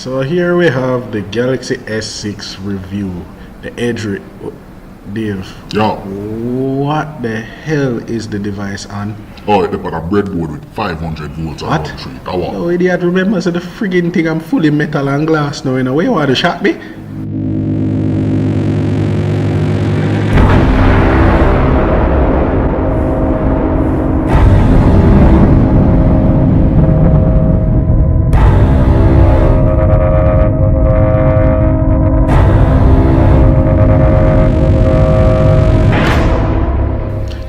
So here we have the Galaxy S6 review, the Edge. Dave, Yo. What the hell is the device on? Oh, they got a breadboard with 500 volts What? and 3 power. Oh, idiot, remember, so the friggin' thing I'm fully metal and glass now in a way. You want to shot me?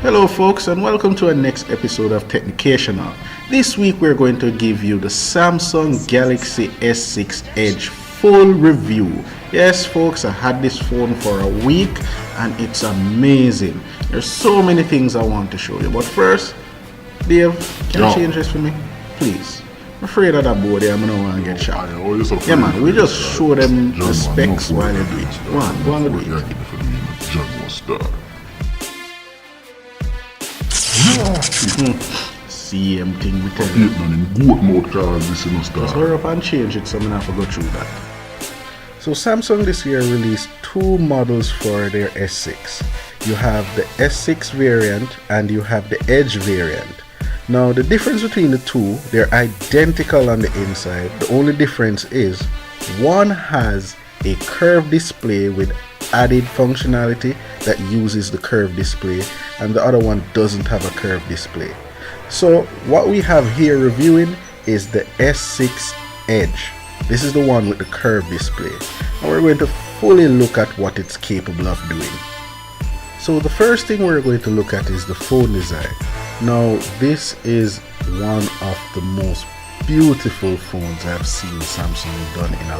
Hello folks, and welcome to our next episode of Technicational. This week we're going to give you the Samsung Galaxy S6 Edge full review. Yes folks, I had this phone for a week and it's amazing. There's so many things I want to show you, but first, Dave, can you change this for me? Please. I'm afraid of that board there, I'm gonna want to get shot. Yeah man, we just show them the specs while you do it. Go on with it. CM thing we tell you. Just hurry up and change it so I'm not have to go through that. So Samsung this year released two models for their S6. You have the S6 variant and you have the Edge variant. Now the difference between the two, they're identical on the inside. The only difference is one has a curved display with added functionality that uses the curved display, and the other one doesn't have a curved display. So what we have here reviewing is the S6 Edge. This is the one with the curved display, and we're going to fully look at what it's capable of doing. So the first thing we're going to look at is the phone design. Now this is one of the most beautiful phones I've seen Samsung done in a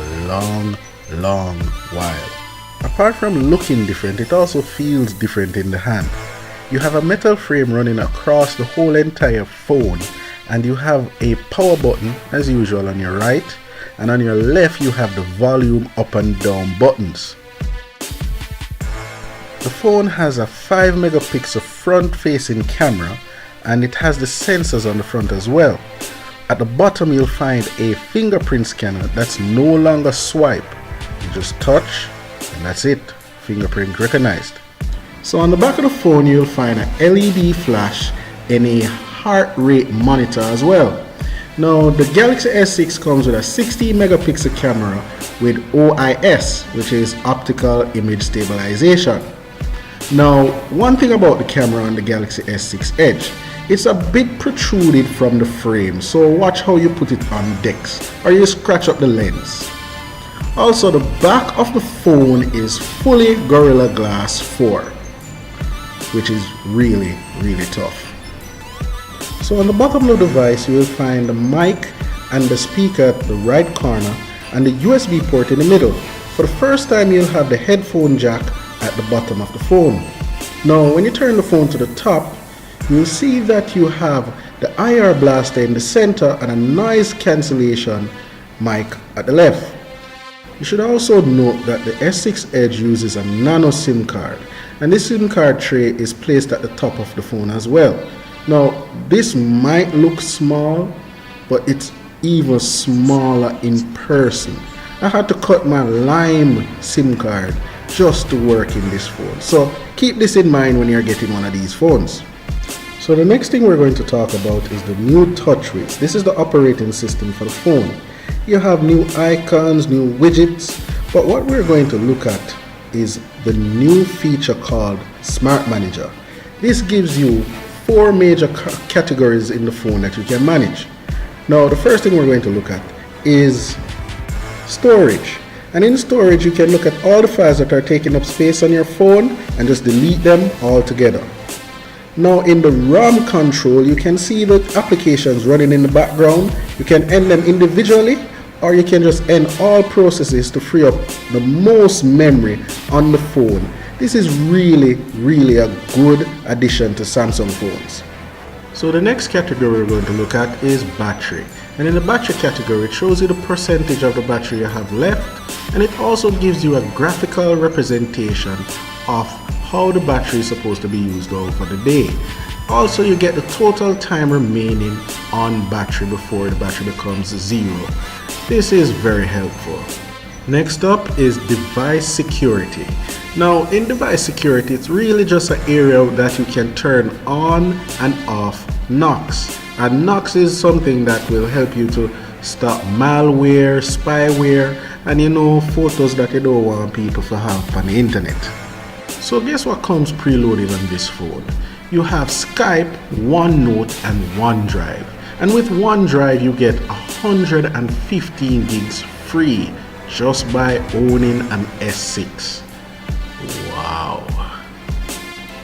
long while. Apart from looking different, it also feels different in the hand. You have a metal frame running across the whole entire phone, and you have a power button as usual on your right, and on your left you have the volume up and down buttons. The phone has a 5 megapixel front facing camera, and it has the sensors on the front as well. At the bottom you'll find a fingerprint scanner that's no longer swipe. You just touch and that's it, fingerprint recognized. So on the back of the phone you'll find an LED flash and a heart rate monitor as well. Now the Galaxy S6 comes with a 16 megapixel camera with OIS, which is optical image stabilization. Now one thing about the camera on the Galaxy S6 Edge, it's a bit protruded from the frame, so watch how you put it on DeX or you scratch up the lens. Also, the back of the phone is fully Gorilla Glass 4, which is really tough. So on the bottom of the device you will find the mic and the speaker at the right corner and the USB port in the middle. For the first time you'll have the headphone jack at the bottom of the phone. Now when you turn the phone to the top, you'll see that you have the IR blaster in the center and a noise cancellation mic at the left. You should also note that the S6 Edge uses a nano SIM card, and this SIM card tray is placed at the top of the phone as well. Now this might look small, but it's even smaller in person. I had to cut my Lime SIM card just to work in this phone, so keep this in mind when you're getting one of these phones. So the next thing we're going to talk about is the new TouchWiz. This is the operating system for the phone. You have new icons, new widgets, but what we're going to look at is the new feature called Smart Manager. This gives you 4 major categories in the phone that you can manage. Now the first thing we're going to look at is storage. And in storage you can look at all the files that are taking up space on your phone and just delete them all together. Now in the RAM control you can see the applications running in the background. You can end them individually, or you can just end all processes to free up the most memory on the phone. This is really a good addition to Samsung phones. So the next category we're going to look at is battery. And in the battery category it shows you the percentage of the battery you have left, and it also gives you a graphical representation of how the battery is supposed to be used over the day. Also, you get the total time remaining on battery before the battery becomes zero. This is very helpful. Next up is device security. Now in device security, it's really just an area that you can turn on and off Knox. And Knox is something that will help you to stop malware, spyware, and photos that you don't want people to have on the internet. So guess what comes preloaded on this phone? You have Skype, OneNote, and OneDrive. And with OneDrive you get 115 gigs free just by owning an S6. Wow.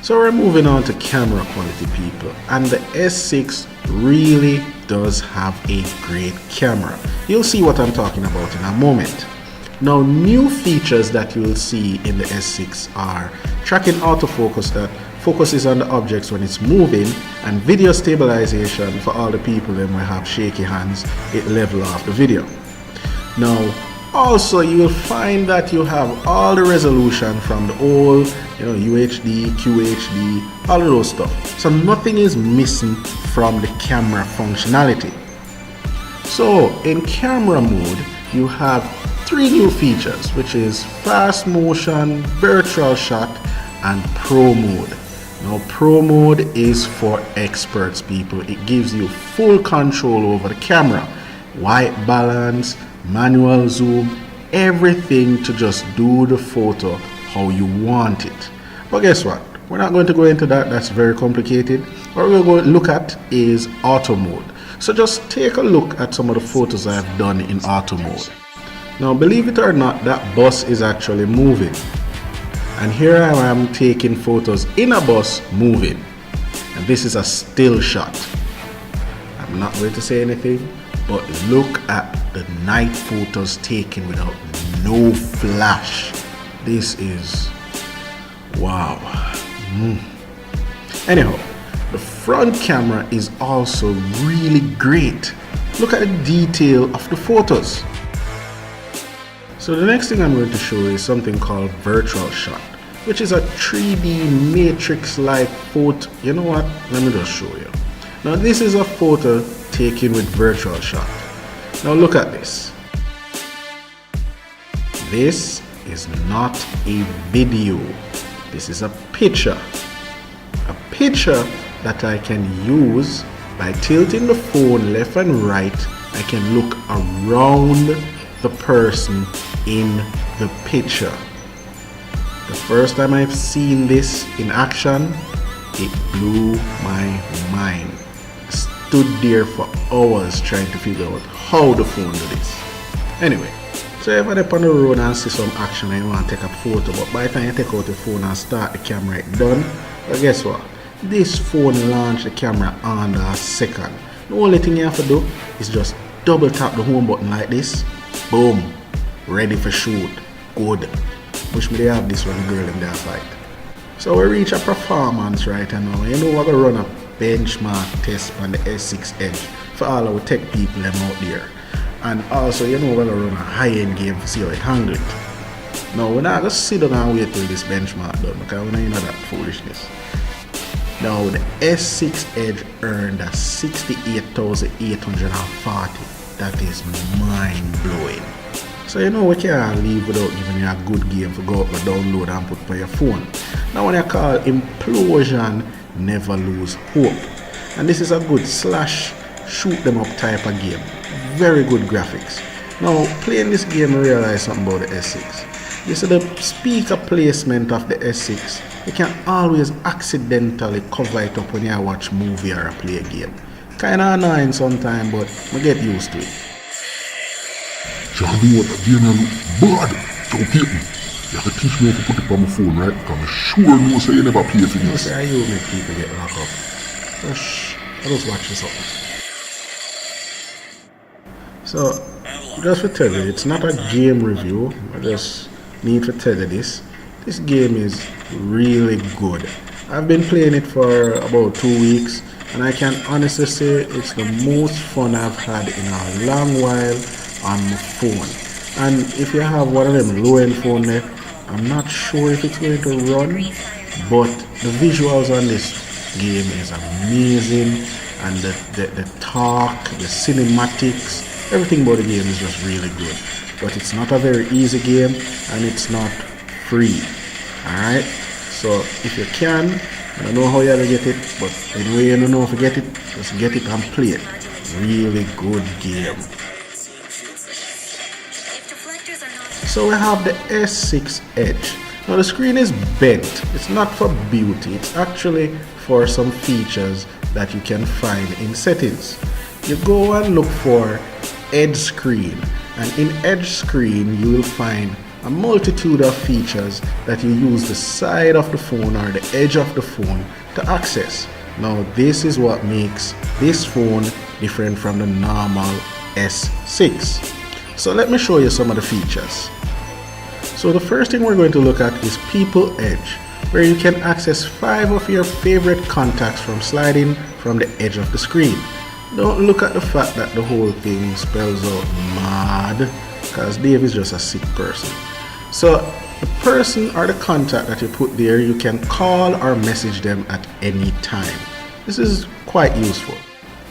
So we're moving on to camera quality, people, and the S6 really does have a great camera. You'll see what I'm talking about in a moment. Now, new features that you'll see in the S6 are tracking autofocus that focuses on the objects when it's moving, and video stabilization for all the people that might have shaky hands. It level off the video. Now also you'll find that you have all the resolution from the old UHD, QHD, all of those stuff. So nothing is missing from the camera functionality. So in camera mode you have 3 new features, which is fast motion, virtual shot, and pro mode. Now pro mode is for experts, people. It gives you full control over the camera, white balance, manual zoom, everything to just do the photo how you want it. But guess what? We're not going to go into that. That's very complicated. What we're going to look at is auto mode. So just take a look at some of the photos I've done in auto mode. Now believe it or not, that bus is actually moving. And here I am taking photos in a bus moving. And this is a still shot. I'm not going to say anything, but look at the night photos taken without no flash. This is wow. Anyhow, the front camera is also really great. Look at the detail of the photos. So the next thing I'm going to show is something called virtual shot, which is a 3D matrix-like photo. You know what? Let me just show you. Now this is a photo taken with virtual shot. Now look at this. This is not a video. This is a picture. A picture that I can use by tilting the phone left and right. I can look around the person in the picture. The first time I've seen this in action, it blew my mind. I stood there for hours trying to figure out how the phone do this. Anyway, so if I'm on the road and see some action and you want to take a photo, but by the time you take out the phone and start the camera, it's done. But guess what? This phone launched the camera under a second. The only thing you have to do is just double tap the home button like this. Boom. Ready for shoot. Good. Wish me they have this one girl in their fight. So we reach a performance right now. You know we're going to run a benchmark test on the S6 Edge for all our tech people them out there. And also we're going to run a high-end game to see how it handle it. Now we're not going to sit down and wait till this benchmark done because we're not in that foolishness. Now the S6 Edge earned a 68,840. That is mind-blowing. So we can't leave without giving you a good game to go up and download and put on your phone. Now when I call Implosion, never lose hope. And this is a good slash shoot them up type of game. Very good graphics. Now playing this game I realize something about the S6. You see the speaker placement of the S6, you can always accidentally cover it up when you watch movie or play a game. Kinda annoying sometimes, but I get used to it. So I know what the game look bad. So people, you have to teach me how to put it on my phone, right? Because I'm sure no say you never play for You this. say you make people get locked up. So shh, I just watch this up. So just to tell you, it's not a game review. I just need to tell you this. This game is really good. I've been playing it for about 2 weeks, and I can honestly say it's the most fun I've had in a long while on my phone. And if you have one of them low-end phone there, I'm not sure if it's going to run, but the visuals on this game is amazing, and the talk, the cinematics, Everything about the game is just really good. But it's not a very easy game and it's not free. Alright? So if you can, I don't know how you're gonna get it, but anyway you don't know if you get it, just get it and play it. Really good game. So we have the S6 Edge. Now the screen is bent. It's not for beauty. It's actually for some features that you can find in settings. You go and look for Edge Screen, and in Edge Screen you will find a multitude of features that you use the side of the phone or the edge of the phone to access. Now this is what makes this phone different from the normal S6. So let me show you some of the features. So the first thing we're going to look at is People Edge, where you can access 5 of your favorite contacts from sliding from the edge of the screen. Don't look at the fact that the whole thing spells out mad, because Dave is just a sick person. So the person or the contact that you put there, you can call or message them at any time. This is quite useful.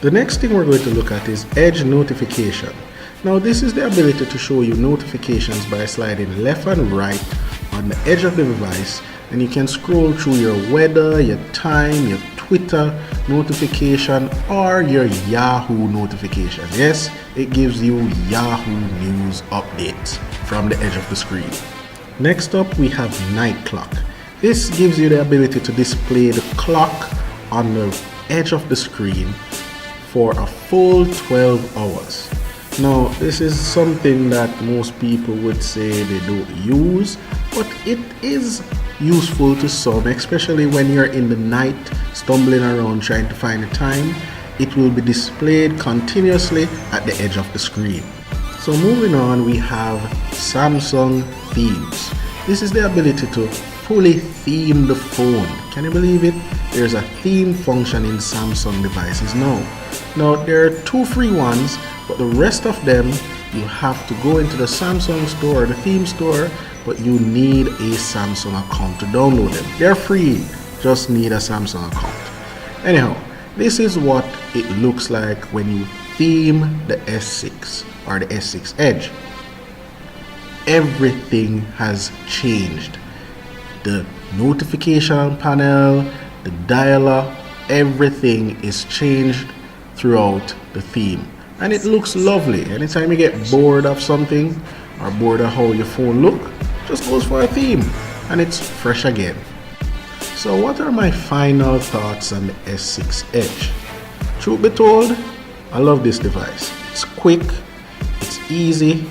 The next thing we're going to look at is Edge Notification. Now this is the ability to show you notifications by sliding left and right on the edge of the device, and you can scroll through your weather, your time, your Twitter notification, or your Yahoo notification. Yes, it gives you Yahoo News updates from the edge of the screen. Next up we have Night Clock. This gives you the ability to display the clock on the edge of the screen for a full 12 hours. Now this is something that most people would say they don't use, but it is useful to some, especially when you're in the night stumbling around trying to find the time. It will be displayed continuously at the edge of the screen. So moving on, we have Samsung Themes. This is the ability to fully theme the phone. Can you believe it? There's a theme function in Samsung devices now. Now there are 2 free ones, but the rest of them you have to go into the Samsung store, the theme store, but you need a Samsung account to download them. They're free, just need a Samsung account. Anyhow, this is what it looks like when you theme the S6 or the S6 Edge. Everything has changed. The notification panel, the dialer, everything is changed throughout the theme. And it looks lovely. Anytime you get bored of something or bored of how your phone look, just goes for a theme and it's fresh again. So what are my final thoughts on the S6 Edge? Truth be told, I love this device. It's quick, it's easy,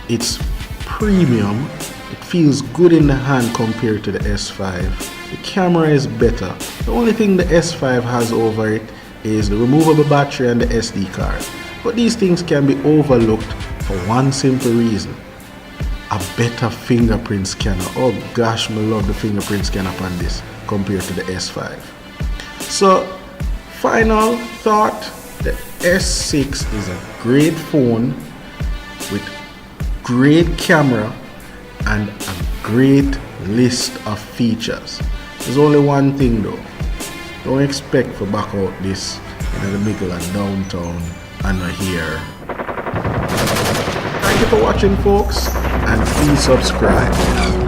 it's premium, it feels good in the hand compared to the S5. The camera is better. The only thing the S5 has over it is the removable battery and the SD card. But these things can be overlooked for one simple reason: a better fingerprint scanner. Oh gosh, I love the fingerprint scanner on this compared to the S5. So, final thought, the S6 is a great phone with great camera and a great list of features. There's only one thing though. Don't expect to back out this in the middle of downtown and here. Thank you for watching, folks, and please subscribe.